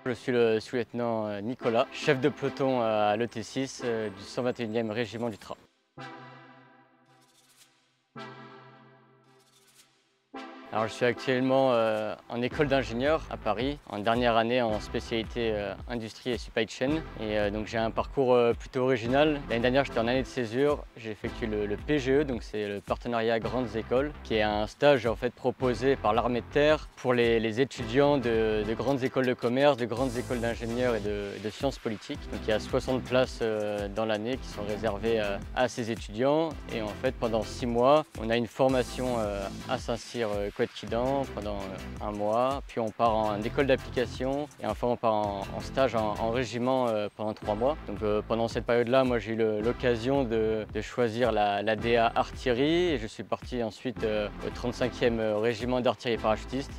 Je suis le sous-lieutenant Nicolas, chef de peloton à l'ET6 du 121e régiment du Tra. Alors, je suis actuellement en école d'ingénieur à Paris, en dernière année en spécialité industrie et supply chain. Et donc j'ai un parcours plutôt original. L'année dernière, j'étais en année de césure. J'ai effectué le PGE, donc c'est le partenariat grandes écoles, qui est un stage en fait proposé par l'armée de terre pour les étudiants de grandes écoles de commerce, de grandes écoles d'ingénieurs et de sciences politiques. Donc il y a 60 places dans l'année qui sont réservées à ces étudiants. Et en fait, pendant 6 mois, on a une formation à Saint-Cyr pendant un mois, puis on part en école d'application et enfin on part en stage en régiment pendant 3 mois. Donc pendant cette période-là, moi j'ai eu l'occasion de choisir la DA artillerie et je suis parti ensuite au 35e régiment d'artillerie parachutiste.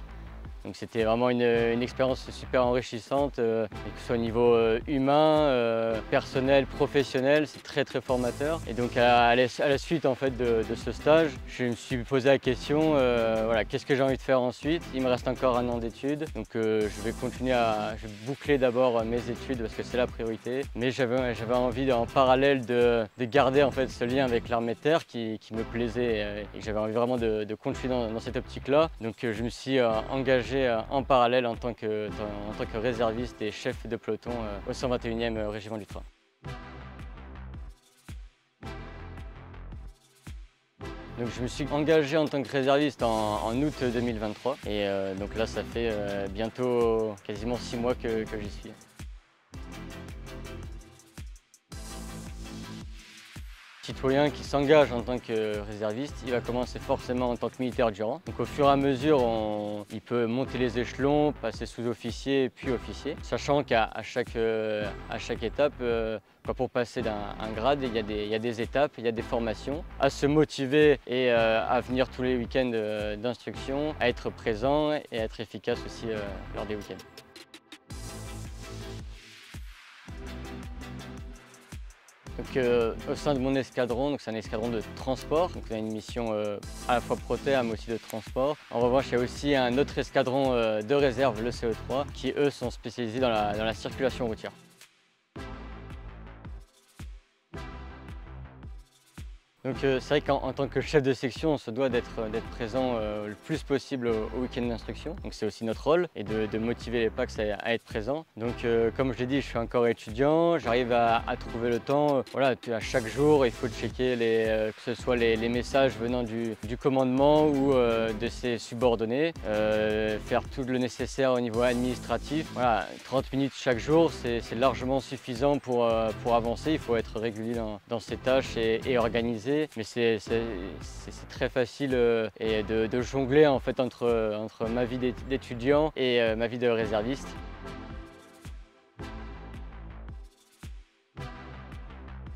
Donc c'était vraiment une expérience super enrichissante, que ce soit au niveau humain, personnel, professionnel, c'est très formateur. Et donc à la suite en fait de ce stage, je me suis posé la question, voilà, qu'est-ce que j'ai envie de faire ensuite? Il me reste encore un an d'études, donc je vais boucler d'abord mes études parce que c'est la priorité. Mais j'avais envie en parallèle de garder en fait ce lien avec l'armée de terre qui me plaisait et que j'avais envie vraiment de continuer dans cette optique-là. Donc je me suis engagé en parallèle en tant que réserviste et chef de peloton au 121e régiment du Tra. Donc je me suis engagé en tant que réserviste en août 2023 et donc là ça fait bientôt quasiment 6 mois que j'y suis. Citoyen qui s'engage en tant que réserviste, il va commencer forcément en tant que militaire du rang. Donc au fur et à mesure, il peut monter les échelons, passer sous-officier puis officier. Sachant qu'à chaque étape, pour passer d'un grade, il y a des étapes, il y a des formations. À se motiver et à venir tous les week-ends d'instruction, à être présent et à être efficace aussi lors des week-ends. Donc, au sein de mon escadron, c'est un escadron de transport, donc on a une mission à la fois protéa mais aussi de transport. En revanche, il y a aussi un autre escadron de réserve, le CO3, qui eux sont spécialisés dans la circulation routière. Donc c'est vrai qu'en tant que chef de section, on se doit d'être présent le plus possible au week-end d'instruction. Donc c'est aussi notre rôle et de motiver les PACS à être présents. Donc comme je l'ai dit, je suis encore étudiant, j'arrive à trouver le temps. Voilà, à chaque jour, il faut checker que ce soit les messages venant du commandement ou de ses subordonnés, faire tout le nécessaire au niveau administratif. Voilà, 30 minutes chaque jour, c'est largement suffisant pour avancer. Il faut être régulier dans ses tâches et organisé. Mais c'est très facile et de jongler en fait entre ma vie d'étudiant et ma vie de réserviste.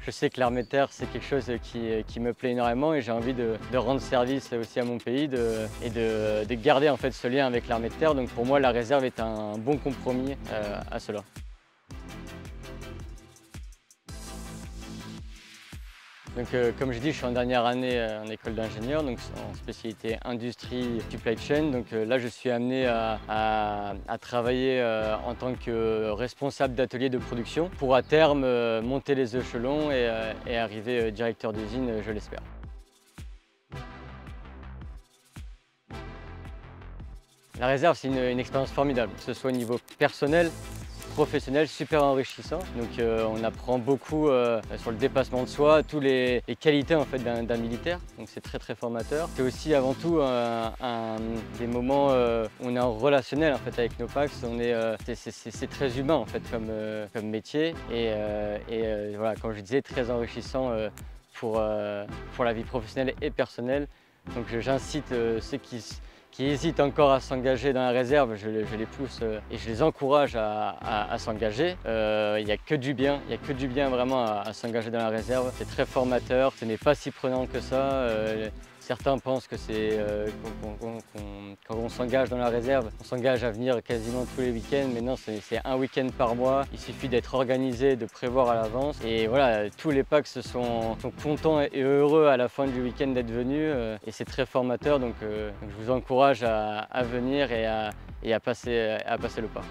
Je sais que l'armée de terre, c'est quelque chose qui me plaît énormément et j'ai envie de rendre service aussi à mon pays et de garder en fait ce lien avec l'armée de terre. Donc pour moi, la réserve est un bon compromis à cela. Donc, comme je dis, je suis en dernière année en école d'ingénieur, donc en spécialité industrie supply chain. Donc là, je suis amené à travailler en tant que responsable d'atelier de production pour à terme monter les échelons et arriver directeur d'usine, je l'espère. La réserve, c'est une expérience formidable, que ce soit au niveau personnel, professionnel, super enrichissant. Donc on apprend beaucoup sur le dépassement de soi, toutes les qualités en fait d'un militaire. Donc c'est très formateur. C'est aussi avant tout des moments où on est en relationnel en fait avec nos PACS. C'est très humain en fait comme métier et voilà, comme je disais, très enrichissant pour la vie professionnelle et personnelle. Donc j'incite ceux qui hésitent encore à s'engager dans la réserve, je les pousse et je les encourage à s'engager. Il n'y a que du bien vraiment à s'engager dans la réserve. C'est très formateur, ce n'est pas si prenant que ça. Certains pensent que c'est quand on s'engage dans la réserve, on s'engage à venir quasiment tous les week-ends, mais non, c'est un week-end par mois. Il suffit d'être organisé, de prévoir à l'avance. Et voilà, tous les PACS sont contents et heureux à la fin du week-end d'être venus. Et c'est très formateur, donc je vous encourage à venir et à passer le pas.